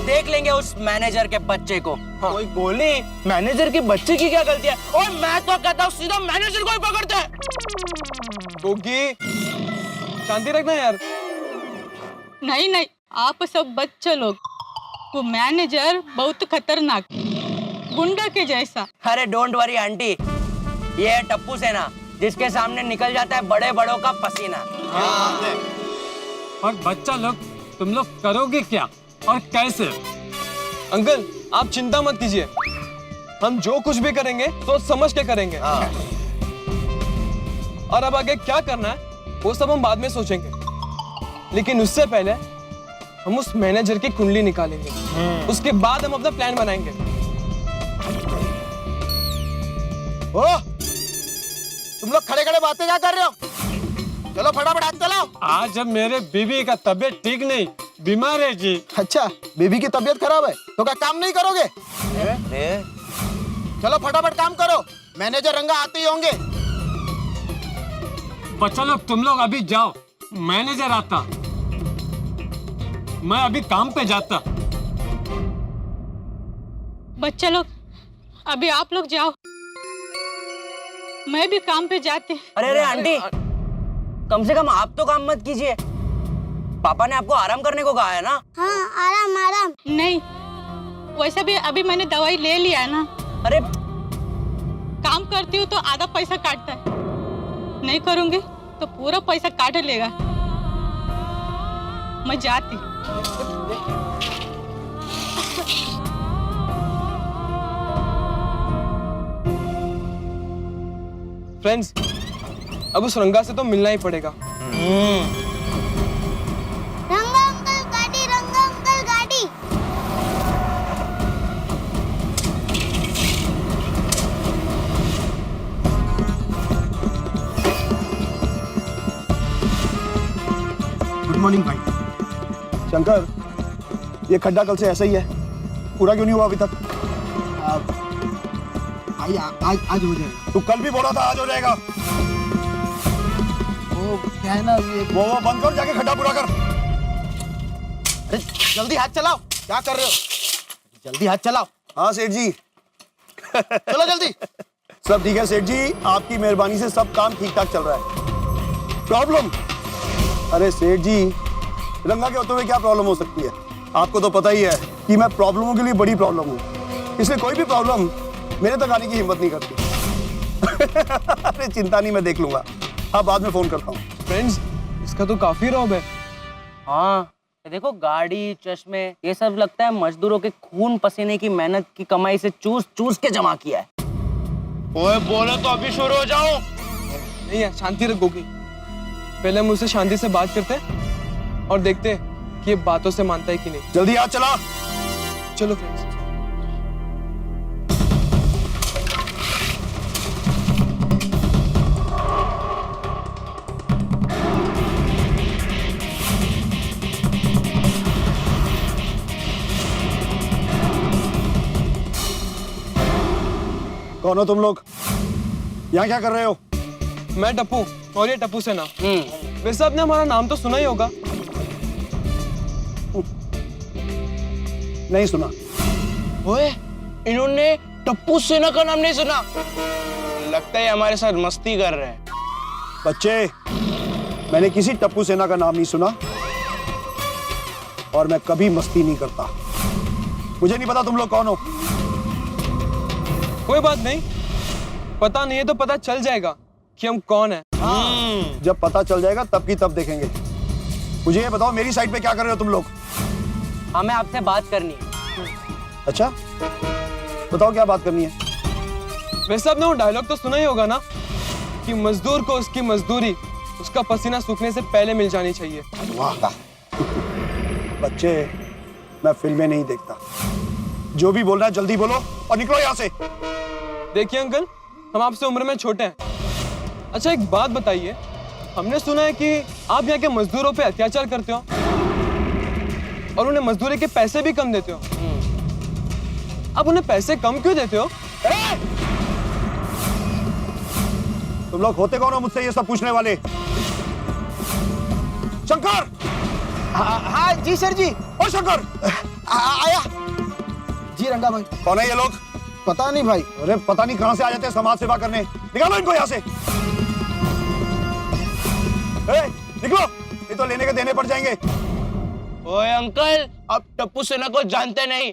देख लेंगे उस मैनेजर के बच्चे को। हाँ। कोई गोली मैनेजर के बच्चे की क्या गलती है? और मैं तो कहता हूँ सीधा मैनेजर को ही पकड़ते हैं। गोगी शांति रखना यार। नहीं नहीं, आप सब बच्चे लोग, वो मैनेजर बहुत खतरनाक, गुंडा के जैसा। अरे डोंट वरी आंटी, ये है टप्पू सेना, जिसके सामने निकल जाता है बड़े बड़ों का पसीना। और बच्चा लोग, तुम लोग करोगे क्या और कैसे? अंकल आप चिंता मत कीजिए, हम जो कुछ भी करेंगे तो समझ के करेंगे। और अब आगे क्या करना है वो सब हम बाद में सोचेंगे, लेकिन उससे पहले हम उस मैनेजर की कुंडली निकालेंगे। उसके बाद हम अपना प्लान बनाएंगे। ओ, तुम लोग खड़े खड़े बातें क्या कर रहे हो? चलो फटाफट हाथ चलाओ। आज अब मेरे बीवी का तबीयत ठीक नहीं, बीमार है जी। अच्छा, बीबी की तबीयत खराब है तो क्या काम नहीं करोगे? चलो फटाफट काम करो, मैनेजर रंगा आते ही होंगे। बच्चा लोग तुम लोग अभी जाओ, मैनेजर आता, मैं अभी काम पे जाता। बच्चे लोग अभी आप लोग जाओ, मैं भी काम पे जाती। अरे अरे आंटी, कम से कम आप तो काम मत कीजिए, पापा ने आपको आराम करने को कहा है ना। हाँ, आराम आराम। नहीं, वैसे भी अभी मैंने दवाई ले लिया है ना। अरे काम करती हूँ तो आधा पैसा काटता है, नहीं करूंगी तो पूरा पैसा काट लेगा। मैं जाती। फ्रेंड्स, अब उस रंगा से तो मिलना ही पड़ेगा। रंगा अंकल गाड़ी, रंगा अंकल गाड़ी। गुड मॉर्निंग भाई। शंकर, ये खड्डा कल से ऐसा ही है, पूरा क्यों नहीं हुआ अभी तक? भाई आज हो जाएगा। तू कल भी बोला था आज हो जाएगा। वो क्या है ना, ये वो बंद कर, जाके खड्डा पूरा कर। अरे जल्दी हाथ चलाओ, क्या कर रहे हो? जल्दी हाथ चलाओ। हाँ सेठ जी। चलो जल्दी। सब ठीक है सेठ जी, आपकी मेहरबानी से सब काम ठीक ठाक चल रहा है। प्रॉब्लम? अरे सेठ जी, रंगा के होते हुए क्या प्रॉब्लम हो सकती है? आपको तो पता ही है कि मैं प्रॉब्लमों के लिए बड़ी प्रॉब्लम हूँ, इसलिए कोई भी प्रॉब्लम मेरे तक आने की हिम्मत नहीं करती। अरे चिंता नहीं, मैं देख लूंगा। हाँ, बाद में फोन करता हूँ। फ्रेंड्स, इसका तो काफी रौब है। हाँ, ये देखो गाड़ी, चश्मे, ये सब लगता है मजदूरों के खून पसीने की मेहनत की कमाई से चूस चूस के जमा किया है। ओए बोलो तो अभी शुरू हो जाओ। नहीं है, शांति रख गोगी। पहले हम उससे शांति से बात करते हैं और देखते हैं कि ये बातों से मानता है कि नहीं। जल्दी हाथ चला। चलो फ्रेंड्स। कौन हो तुम लोग? यहाँ क्या कर रहे हो? मैं टप्पू और ये टप्पू सेना। वैसे आपने हमारा नाम तो सुना ही होगा। नहीं सुना। ओए, इन्होंने टप्पू सेना का नाम नहीं सुना। लगता है हमारे साथ मस्ती कर रहे हैं। बच्चे, मैंने किसी टप्पू सेना का नाम नहीं सुना और मैं कभी मस्ती नहीं करता। मुझे नहीं पता तुम लोग कौन हो। कोई बात नहीं, पता नहीं है तो पता चल जाएगा कि हम कौन है। जब पता चल जाएगा तब की तब देखेंगे। मुझे ये बताओ, मेरी साइड पे क्या कर रहे हो तुम लोग? हमें आपसे बात करनी है। अच्छा, बताओ क्या बात करनी है? वैसे आपने वो डायलॉग तो सुना ही होगा ना कि मजदूर को उसकी मजदूरी उसका पसीना सूखने से पहले मिल जानी चाहिए। वाह बच्चे, मैं फिल्में नहीं देखता। जो भी बोलना है जल्दी बोलो और निकलो यहाँ से। देखिए अंकल, हम आपसे उम्र में छोटे हैं। अच्छा एक बात बताइए, हमने सुना है कि आप यहाँ के मजदूरों पे अत्याचार करते हो और उन्हें मजदूरी के पैसे भी कम देते हो। आप उन्हें पैसे कम क्यों देते हो? तुम लोग होते कौन हो मुझसे ये सब पूछने वाले? शंकर! हाँ जी सर जी। ओ शंकर, आया जी रंगा भाई। कौन है ये लोग? पता नहीं भाई। अरे पता नहीं कहां से आ जाते हैं समाज सेवा करने। निकालो इनको यहाँ से। निकलो, ये तो लेने के देने पड़ जाएंगे। ओए अंकल, आप टप्पू सेना को जानते नहीं,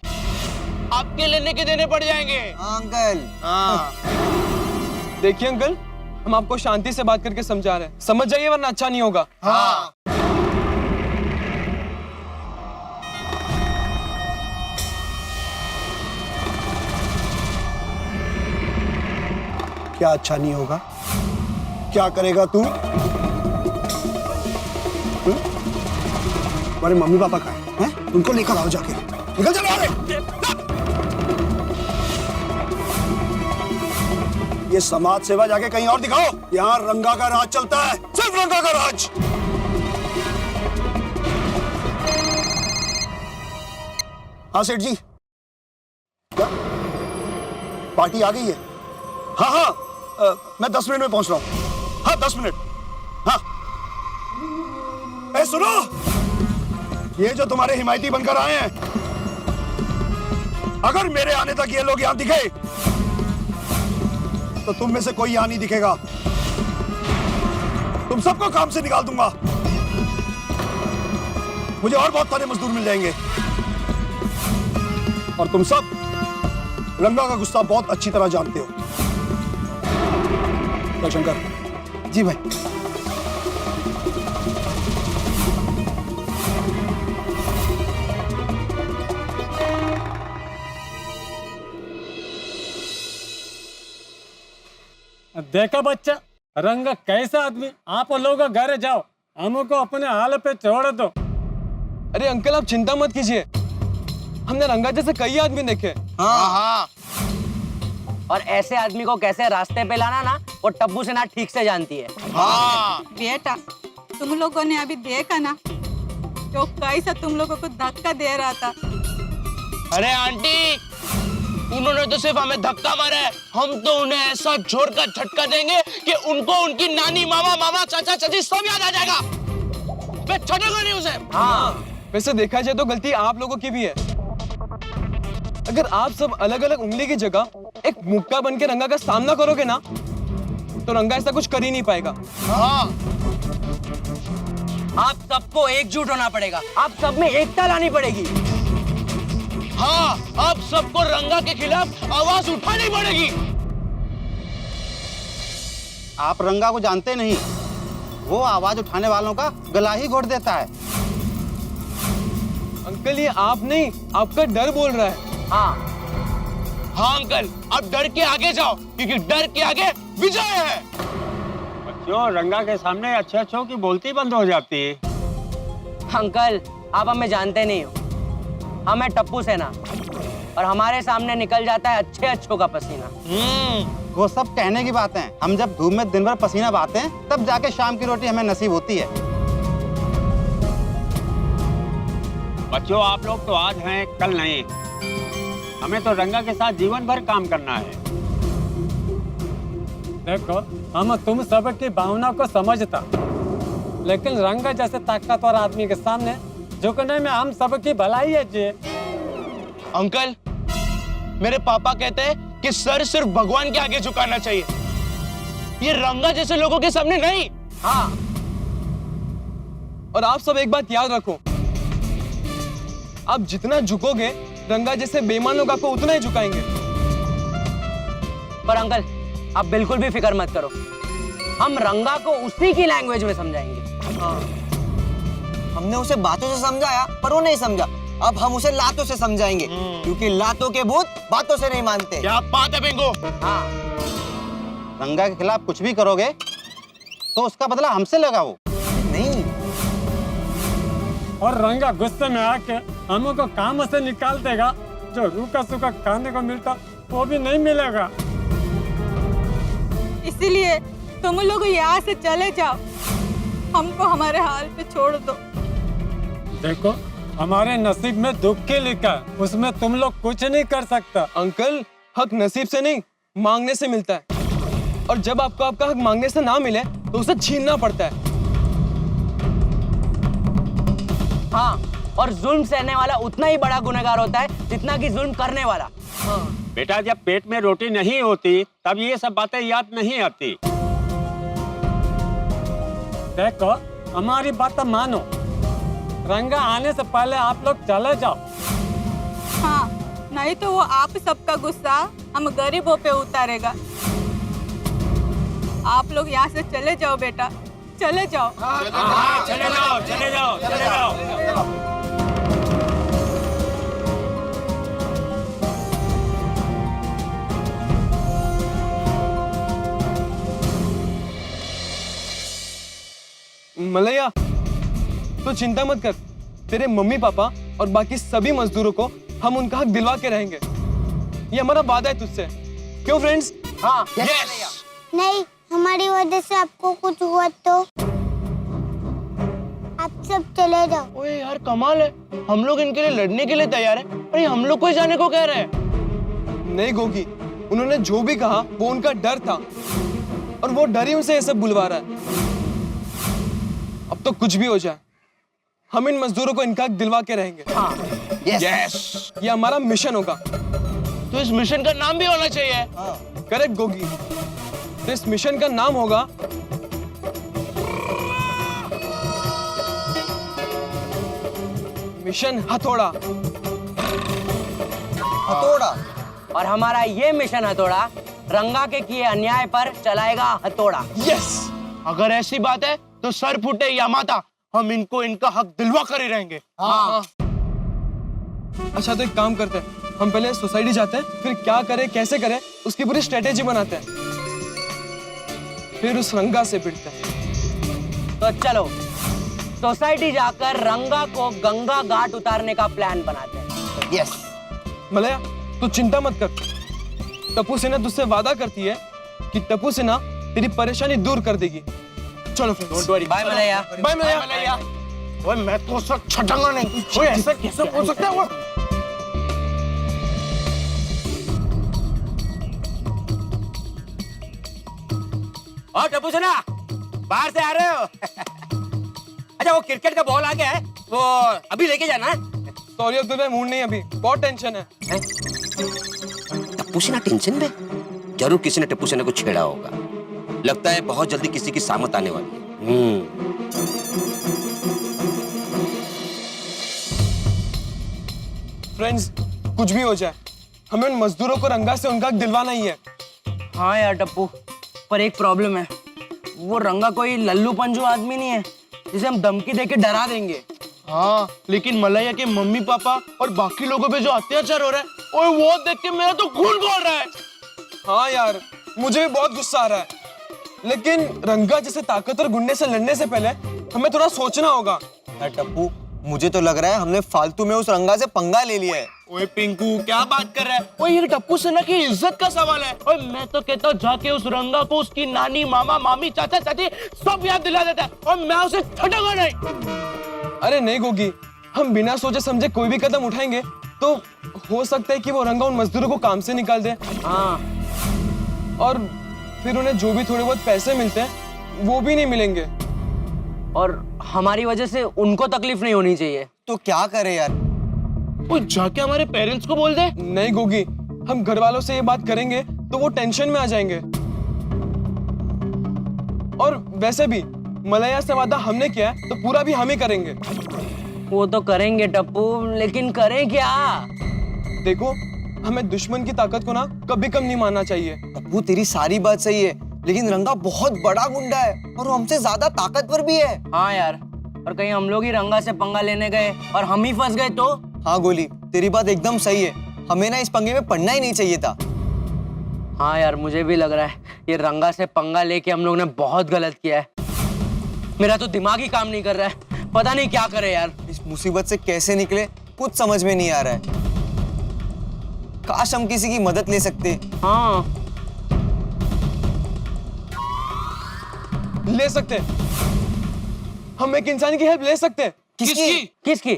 आपके लेने के देने पड़ जाएंगे। अंकल। हाँ। देखिए अंकल, हम आपको शांति से बात करके समझा रहे हैं, समझ जाइए वरना अच्छा नहीं होगा। हाँ। क्या अच्छा नहीं होगा? क्या करेगा तू? हमारे मम्मी पापा कहाँ हैं? उनको लेकर आओ जाके। निकल चलो आगे। ये समाज सेवा जाके कहीं और दिखाओ। यहाँ रंगा का राज चलता है, सिर्फ रंगा का राज। हाँ सेठ जी, क्या पार्टी आ गई है? हाँ हाँ, मैं 10 मिनट में पहुंच रहा हूँ। हाँ 10 मिनट। हाँ सुनो, ये जो तुम्हारे हिमायती बनकर आए हैं, अगर मेरे आने तक ये लोग यहां दिखे तो तुम में से कोई यहां नहीं दिखेगा। तुम सबको काम से निकाल दूंगा। मुझे और बहुत सारे मजदूर मिल जाएंगे। और तुम सब रंगा का गुस्सा बहुत अच्छी तरह जानते हो। शंकर जी भाई। देखा बच्चा, रंगा कैसा आदमी। आप लोग घर जाओ, हमको अपने हाल पे छोड़ दो। अरे अंकल आप चिंता मत कीजिए, हमने रंगा जैसे कई आदमी देखे। हाँ। और ऐसे आदमी को कैसे रास्ते पे लाना ना, वो टप्पू सेना ठीक से जानती है। हाँ। बेटा, तुम लोगों ने अभी देखा ना जो कैसा तुम लोगों को धक्का दे रहा था। अरे आंटी, उन्होंने तो सिर्फ हमें धक्का मारा है, हम तो उन्हें ऐसा जोर का झटका देंगे कि उनको उनकी नानी, मामा, चाचा, चाची सब याद आ जाएगा। मैं छोड़ूंगा नहीं उसे। हाँ, वैसे देखा जाए तो गलती आप लोगों की भी है। अगर आप सब अलग अलग उंगली की जगह एक मुक्का बन के रंगा का सामना करोगे ना, तो रंगा ऐसा कुछ कर ही नहीं पाएगा। हाँ। आप सबको एकजुट होना पड़ेगा, आप सब में एकता लानी पड़ेगी। हाँ, अब सबको रंगा के खिलाफ आवाज उठानी पड़ेगी। आप रंगा को जानते नहीं, वो आवाज उठाने वालों का गला ही घोट देता है। अंकल ये आप नहीं, आपका डर बोल रहा है। हाँ हाँ अंकल, अब डर के आगे जाओ, क्योंकि डर के आगे विजय है। बच्चों, रंगा के सामने अच्छे अच्छों की बोलती बंद हो जाती है। अंकल, आप हमें जानते नहीं हो, हम है टप्पू सेना और हमारे सामने निकल जाता है अच्छे अच्छों का पसीना। वो सब कहने की बात है। हम जब धूप में दिन भर पसीना बहाते हैं, तब जाके शाम की रोटी हमें नसीब होती है। बच्चों, आप लोग तो आज हैं, कल नहीं। हमें तो रंगा के साथ जीवन भर काम करना है। देखो, हम तुम सब की भावना को समझता, लेकिन रंगा जैसे ताकतवर आदमी के सामने झुकने में हम सबकी भलाई है जी। अंकल, मेरे पापा कहते हैं कि सर सिर्फ भगवान के आगे झुकाना चाहिए, ये रंगा जैसे लोगों के सामने नहीं। हाँ, और आप सब एक बात याद रखो, आप जितना झुकोगे रंगा जैसे बेईमान लोग आपको उतना ही झुकाएंगे। पर अंकल आप बिल्कुल भी फिक्र मत करो, हम रंगा को उसी की लैंग्वेज में समझाएंगे। हमने उसे बातों से समझाया पर वो नहीं समझा। अब हम उसे लातों से समझाएंगे, क्योंकि लातों के भूत बातों से नहीं मानते। क्या बात है बिंगो। हाँ, रंगा के खिलाफ कुछ भी करोगे तो उसका बदला हमसे लेगा वो। नहीं, और रंगा गुस्से में आके हमको काम से निकाल देगा, जो रूखा सूखा खाने को मिलता वो भी नहीं मिलेगा। इसीलिए तुम लोग यहाँ से चले जाओ, हमको हमारे हाल पे छोड़ दो। देखो, हमारे नसीब में दुख की लिखा है, उसमें तुम लोग कुछ नहीं कर सकता। अंकल, हक नसीब से नहीं मांगने से मिलता है, और जब आपको आपका हक मांगने से ना मिले तो उसे छीनना पड़ता है। हाँ, और जुल्म सहने वाला उतना ही बड़ा गुनहगार होता है जितना कि जुल्म करने वाला। बेटा जब पेट में रोटी नहीं होती तब ये सब बातें याद नहीं आती। देखो हमारी बात मानो, रंगा आने से पहले आप लोग चले जाओ। हाँ, नहीं तो वो आप सबका गुस्सा हम गरीबों पे उतारेगा। आप लोग यहाँ से चले जाओ बेटा, चले जाओ। चले जाओ चले जाओ चले जाओ। मलैया तो चिंता मत कर, तेरे मम्मी पापा और बाकी सभी मजदूरों को हम उनका हक दिलवा के रहेंगे। ये हमारा वादा है तुझसे, क्यों फ्रेंड्स? हाँ नहीं, हमारी वजह से आपको कुछ हुआ तो आप सब चले जाओ। ओए यार कमाल है, हम लोग इनके लिए लड़ने के लिए तैयार है और ये हम लोग को ही जाने को कह रहे हैं। नहीं गोगी, उन्होंने जो भी कहा वो उनका डर था और वो डर ही उनसे ये सब बुलवा रहा है। अब तो कुछ भी हो जाए हम इन मजदूरों को इनका हक दिलवा के रहेंगे। यस, ये हमारा मिशन होगा। तो इस मिशन का नाम भी होना चाहिए। करेक्ट गोगी, तो इस मिशन का नाम होगा मिशन हथौड़ा। हथौड़ा? और हमारा ये मिशन हथौड़ा रंगा के किए अन्याय पर चलाएगा हथौड़ा। यस, अगर ऐसी बात है तो सर फूटे या माता, हम इनको इनका हक दिलवा कर ही रहेंगे। हाँ। अच्छा तो एक काम करते हैं, हम पहले सोसाइटी जाते हैं, फिर क्या करें कैसे करें उसकी पूरी स्ट्रेटेजी बनाते हैं, फिर उस रंगा से भिड़ते हैं। तो चलो सोसाइटी जाकर रंगा को गंगा घाट उतारने का प्लान बनाते हैं। यस। मलया तू चिंता मत कर, टप्पू सेना तुझसे वादा करती है कि टप्पू सेना तेरी परेशानी दूर कर देगी। चलो फ्रेंड्स, बाय मलैया। बाय मलया। ओए मैं तो सब छटूंगा नहीं। ओए ऐसा कैसे बोल सकता है वो? और टप्पू सेना बाहर से आ रहे हो? अच्छा वो क्रिकेट का बॉल आ गया है, वो अभी लेके जाना। सॉरी अब्दुल भाई, मूड नहीं अभी, बहुत टेंशन है। टप्पू सेना टेंशन में? जरूर किसी ने टप्पू सेना को छेड़ा होगा। लगता है बहुत जल्दी किसी की सामत आने वाली है। फ्रेंड्स कुछ भी हो जाए हमें उन मजदूरों को रंगा से उनका हक दिलवाना ही है। हाँ यार टप्पू, पर एक प्रॉब्लम है, वो रंगा कोई लल्लू पंजू आदमी नहीं है जिसे हम धमकी देके डरा देंगे। हाँ, लेकिन मलैया के मम्मी पापा और बाकी लोगों पे जो अत्याचार हो रहा है, ओए वो देख के मेरा तो खून खौल रहा है। हाँ यार, मुझे भी बहुत गुस्सा आ रहा है, लेकिन रंगा जैसे ताकतवर गुंडे से लड़ने से पहले हमें थोड़ा सोचना होगा। टप्पू मुझे तो लग रहा है हमने फालतू में उस रंगा से पंगा ले लिया है। ओए पिंकू क्या बात कर रहा है? ओए ये टप्पू सेना की इज्जत का सवाल है। ओए मैं तो कहता हूँ जाके उस रंगा को उसकी नानी मामा मामी चाचा चाची सब याद दिला देता है और मैं उसे छूटूंगा नहीं। अरे नहीं गोगी, हम बिना सोचे समझे कोई भी कदम उठाएंगे तो हो सकता है कि वो रंगा उन मजदूरों को काम से निकाल दे। हाँ, और फिर उन्हें जो भी थोड़े बहुत पैसे मिलते हैं वो भी नहीं मिलेंगे और हमारी वजह से उनको तकलीफ नहीं होनी चाहिए। तो क्या करे यार? ओए जाके हमारे पेरेंट्स को बोल दे। नहीं गोगी, हम घर वालों से ये बात करेंगे तो वो टेंशन में आ जाएंगे। और वैसे भी मलैया से वादा हमने किया है तो पूरा भी हम ही करेंगे। वो तो करेंगे टप्पू, लेकिन करें क्या? देखो हमें दुश्मन की ताकत को ना कभी कम नहीं मानना चाहिए। टप्पू तेरी सारी बात सही है, लेकिन रंगा बहुत बड़ा गुंडा है और वो हमसे ज्यादा ताकतवर भी है। हाँ यार, और कहीं हम लोग ही रंगा से पंगा लेने गए और हम ही फंस गए तो? हाँ गोली, तेरी बात एकदम सही है, हमें ना इस पंगे में पड़ना ही नहीं चाहिए था। हाँ यार, मुझे भी लग रहा है ये रंगा से पंगा लेके हम लोग ने बहुत गलत किया है। मेरा तो दिमाग ही काम नहीं कर रहा है, पता नहीं क्या करे यार। इस मुसीबत से कैसे निकले कुछ समझ में नहीं आ रहा है। काश हम किसी की मदद ले सकते। हाँ, ले सकते, हम एक इंसान की हेल्प ले सकते हैं। किसकी? किसकी?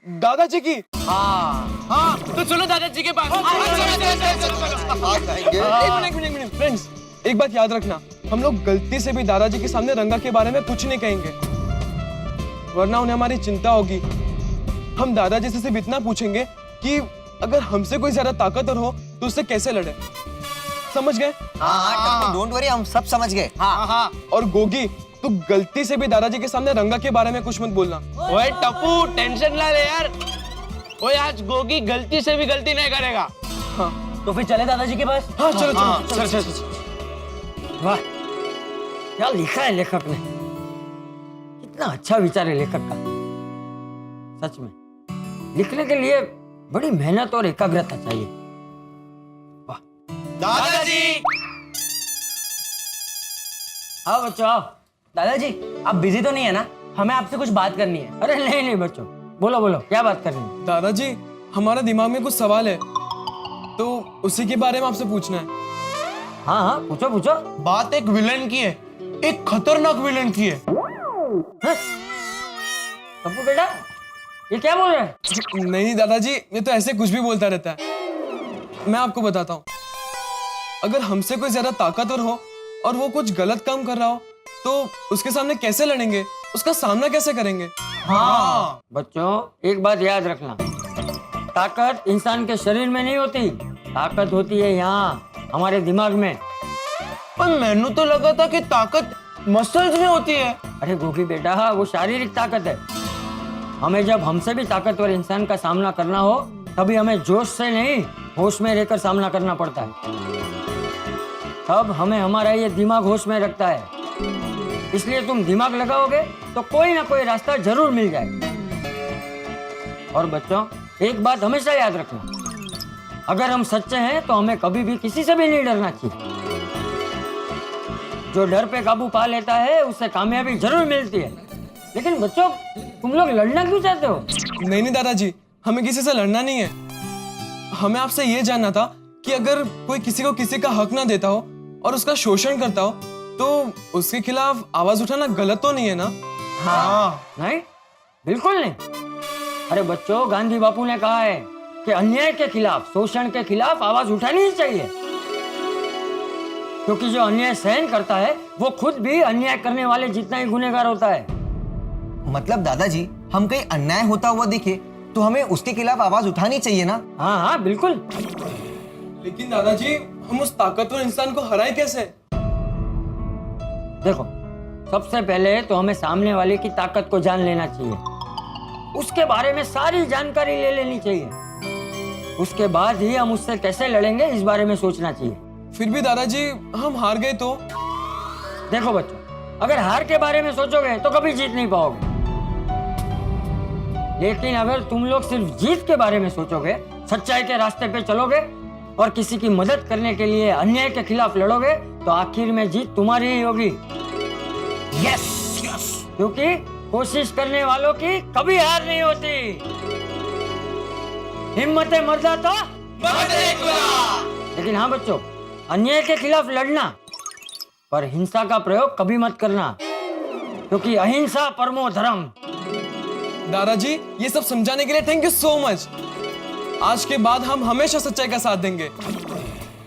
दादाजी की। हाँ, हाँ तो चलो दादाजी के पास। एक मिनट फ्रेंड्स, एक बात याद रखना, हम लोग गलती से भी दादाजी के सामने रंगा के बारे में कुछ नहीं कहेंगे, वरना उन्हें हमारी चिंता होगी। हम दादाजी से सिर्फ इतना पूछेंगे कि अगर हमसे कोई ज्यादा ताकतवर हो तो उससे कैसे लड़े। समझ गए? हाँ, डोंट वरी, हम सब समझ गए। हाँ। और गोगी, तू गलती से भी दादाजी के सामने रंगा के बारे में कुछ मत बोलना। ओए टप्पू, टेंशन ना ले यार। ओए आज गोगी गलती से भी गलती नहीं करेगा। हाँ तो फिर चले दादाजी के पास। हाँ, चलो हाँ, चलो चलो चल। चलो। वाह, क्या लिखा है लेखक ने, कितना अच्छा विचार है लेखक का। सच में लिखने के लिए बड़ी मेहनत और एकाग्रता चाहिए। वाह। दादाजी। आओ बच्चों आओ। दादाजी आप बिजी तो नहीं है ना? हमें आपसे कुछ बात करनी है। अरे नहीं नहीं बच्चों, बोलो बोलो, क्या बात करनी है? दादाजी, हमारा दिमाग में कुछ सवाल है, तो उसी के बारे में आपसे पूछना है। हाँ हाँ, पूछो पूछो। बात एक विलन की है, एक खतरनाक विलन की है। टप्पू बेटा, ये क्या बोल रहे हैं? नहीं दादाजी, ये तो ऐसे कुछ भी बोलता रहता है। मैं आपको बताता हूँ, अगर हमसे कोई ज्यादा ताकतवर हो और वो कुछ गलत काम कर रहा हो तो उसके सामने कैसे लड़ेंगे, उसका सामना कैसे करेंगे? हाँ। बच्चों एक बात याद रखना, ताकत इंसान के शरीर में नहीं होती, ताकत होती है यहाँ हमारे दिमाग में। पर मैंने तो लगा था कि ताकत मसल्स में होती है। अरे गोगी बेटा, वो शारीरिक ताकत है। हमें जब हमसे भी ताकतवर इंसान का सामना करना हो तभी हमें जोश से नहीं, होश में रहकर सामना करना पड़ता है। तब हमें हमारा ये दिमाग होश में रखता है। इसलिए तुम दिमाग लगाओगे तो कोई ना कोई रास्ता जरूर मिल जाएगा। और बच्चों एक बात हमेशा याद रखना, अगर हम सच्चे हैं तो हमें कभी भी किसी से भी नहीं डरना चाहिए। जो डर पे काबू पा लेता है उससे कामयाबी जरूर मिलती है। लेकिन बच्चों तुम लोग लड़ना क्यों चाहते हो? नहीं दादाजी, हमें किसी से लड़ना नहीं है। हमें आपसे ये जानना था कि अगर कोई किसी को किसी का हक ना देता हो और उसका शोषण करता हो तो उसके खिलाफ आवाज उठाना गलत तो नहीं है ना? हाँ। नहीं, बिल्कुल नहीं। अरे बच्चों, गांधी बापू ने कहा है कि अन्याय के खिलाफ, शोषण के खिलाफ आवाज उठानी ही चाहिए, क्योंकि जो अन्याय सहन करता है वो खुद भी अन्याय करने वाले जितना ही गुनहगार होता है। मतलब दादाजी, हम कहीं अन्याय होता हुआ दिखे तो हमें उसके खिलाफ आवाज उठानी चाहिए ना? हाँ हाँ बिल्कुल। लेकिन दादाजी, हम उस ताकतवर इंसान को हराए कैसे? देखो, सबसे पहले तो हमें सामने वाले की ताकत को जान लेना चाहिए, उसके बारे में सारी जानकारी ले लेनी चाहिए। उसके बाद ही हम उससे कैसे लड़ेंगे इस बारे में सोचना चाहिए। फिर भी दादाजी, हम हार गए तो? देखो बच्चों, अगर हार के बारे में सोचोगे तो कभी जीत नहीं पाओगे, लेकिन अगर तुम लोग सिर्फ जीत के बारे में सोचोगे, सच्चाई के रास्ते पे चलोगे और किसी की मदद करने के लिए अन्याय के खिलाफ लड़ोगे तो आखिर में जीत तुम्हारी ही होगी। Yes yes. क्योंकि कोशिश करने वालों की कभी हार नहीं होती। हिम्मत मर्दा तो लेकिन हाँ बच्चों, अन्याय के खिलाफ लड़ना पर हिंसा का प्रयोग कभी मत करना, क्योंकि अहिंसा परमो धर्म। दादाजी, ये सब समझाने के लिए थैंक यू सो मच। आज के बाद हम हमेशा सच्चाई का साथ देंगे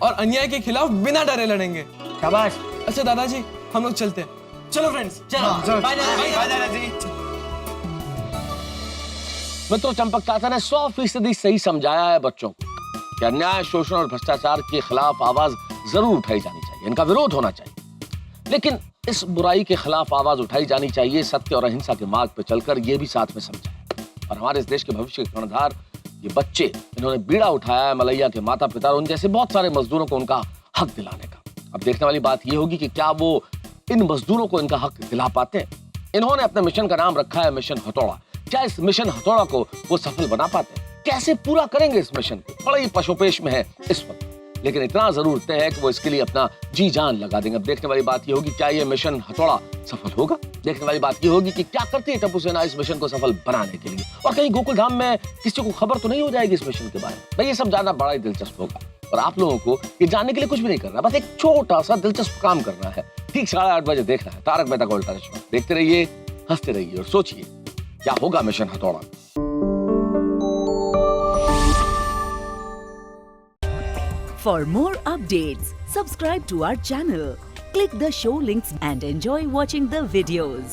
और अन्याय के खिलाफ बिना डरे लड़ेंगे। शाबाश। अच्छा दादाजी, हम लोग चलते हैं। चलो फ्रेंड्स, चलो बाय दादाजी। मित्रों, चंपक चाचा ने 100% सही समझाया है बच्चों को कि अन्याय, शोषण और भ्रष्टाचार के खिलाफ आवाज जरूर उठाई जानी चाहिए, इनका विरोध होना चाहिए। लेकिन इस बुराई के खिलाफ आवाज उठाई जानी चाहिए सत्य और अहिंसा के मार्ग पर चलकर, ये भी साथ में समझाए। और हमारे इस देश के भविष्य के कर्णधार ये बच्चे, इन्होंने बीड़ा उठाया है मलैया के माता पिता और उन जैसे बहुत सारे मजदूरों को उनका हक दिलाने का। अब देखने वाली बात ये होगी कि क्या वो इन मजदूरों को इनका हक दिला पाते हैं। इन्होंने अपने मिशन का नाम रखा है मिशन हथौड़ा। क्या इस मिशन हथौड़ा को वो सफल बना पाते हैं? कैसे पूरा करेंगे इस मिशन को? बड़ा ही पशुपेश में है इस वक्त, लेकिन इतना जरूर तय है कि वो इसके लिए अपना जी जान लगा देंगे। अब देखने वाली बात ये होगी, क्या ये मिशन हथौड़ा सफल होगा? देखने वाली बात ये होगी कि क्या करती है टप्पू सेना इस मिशन को सफल बनाने के लिए, और कहीं गोकुल धाम में किसी को खबर तो नहीं हो जाएगी इस मिशन के बारे में। भाई ये सब जानना बड़ा ही दिलचस्प होगा और आप लोगों को ये जानने के लिए कुछ भी नहीं करना, बस एक छोटा सा दिलचस्प काम करना है। ठीक 8:30 बजे देखना है तारक मेहता का उल्टा चश्मा। देखते रहिए, हंसते रहिए और सोचिए क्या होगा मिशन हथौड़ा। For more updates, subscribe to our channel, click the show links and enjoy watching the videos.